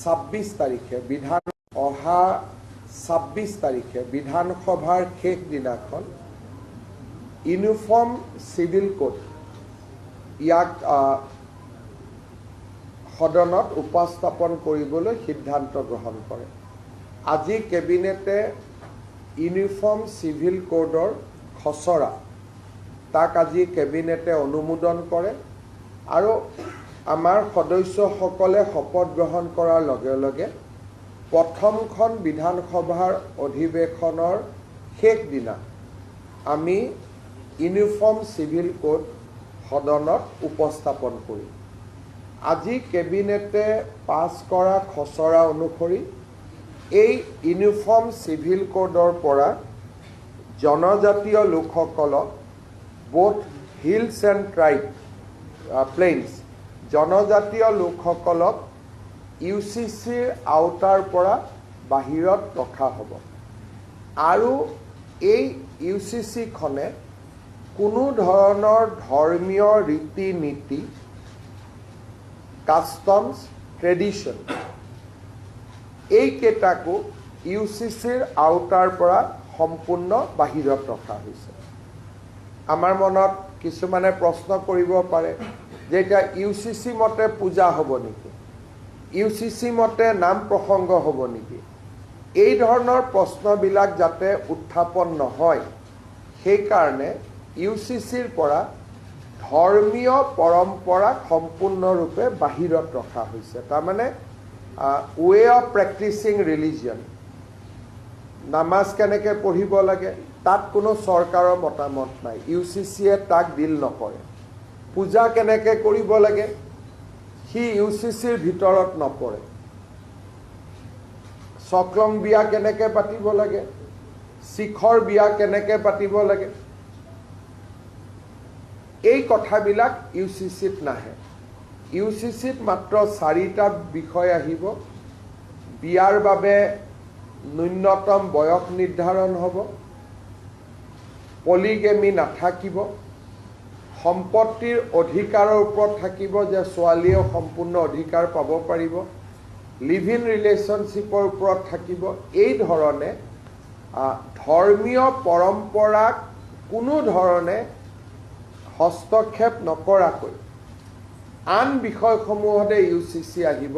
26 তাৰিখে অহা 26 তাৰিখে বিধানসভাৰ শেষ দিনাখন ইউনিফৰ্ম সিভিল কোড ইয়াক সদনত উপস্থাপন কৰিবলৈ সিদ্ধান্ত গ্ৰহণ কৰে। আজি কেবিনেটে ইউনিফৰ্ম সিভিল কোডৰ খচৰা তাক আজি কেবিনেটে অনুমোদন কৰে আৰু আমাৰ সদস্যসকলে শপত গ্ৰহণ কৰাৰ লগে লগে প্ৰথমখন বিধানসভাৰ অধিৱেশনৰ শেষ দিনা আমি ইউনিফৰ্ম সিভিল কোড সদনত উপস্থাপন কৰিম। আজি কেবিনেটে পাছ কৰা খচৰা অনুসৰি এই ইউনিফৰ্ম সিভিল কোডৰ পৰা জনজাতীয় লোকসকলক both hills and tribe plains জনজাতীয় লোকসকলক ইউচিচিৰ আওতাৰ পৰা বাহিৰত ৰখা হ'ব আৰু এই ইউচিচিখনে কোনো ধৰণৰ ধৰ্মীয় ৰীতি নীতি কাষ্টমছ ট্ৰেডিশ্যন এইকেইটাকো ইউচিচিৰ আওতাৰ পৰা সম্পূৰ্ণ বাহিৰত ৰখা হৈছে। আমাৰ মনত কিছুমানে প্ৰশ্ন কৰিব পাৰে যে এতিয়া ইউচিচি মতে পূজা হ'ব নেকি, ইউচিচি মতে নাম প্ৰসংগ হ'ব নেকি, এই ধৰণৰ প্ৰশ্নবিলাক যাতে উত্থাপন নহয় সেইকাৰণে ইউচিচিৰ পৰা ধৰ্মীয় পৰম্পৰাক সম্পূৰ্ণৰূপে বাহিৰত ৰখা হৈছে। তাৰমানে ৱে অফ প্ৰেক্টিচিং ৰিলিজিয়ন, নামাজ কেনেকৈ পঢ়িব লাগে তাত কোনো চৰকাৰৰ মতামত নাই, ইউচিচিয়ে তাক ডিল নকৰে। পূজা কেনেকৈ কৰিব লাগে সি ইউচিচিৰ ভিতৰত নপৰে। চক্ৰং বিয়া কেনেকৈ পাতিব লাগে, শিখৰ বিয়া কেনেকৈ পাতিব লাগে, এই কথাবিলাক ইউচিচিত নাহে। ইউচিচিত মাত্ৰ 4টা বিষয় আহিব। বিয়াৰ বাবে ন্যূনতম বয়স নিৰ্ধাৰণ হ'ব, পলিগেমি নাথাকিব, সম্পত্তিৰ অধিকাৰৰ ওপৰত থাকিব যে ছোৱালীয়েও সম্পূৰ্ণ অধিকাৰ পাব পাৰিব, লিভ ইন ৰিলেশ্যনশ্বিপৰ ওপৰত থাকিব। এই ধৰণে ধৰ্মীয় পৰম্পৰাক কোনো ধৰণে হস্তক্ষেপ নকৰাকৈ আন বিষয়সমূহতে ইউচিচি আহিব।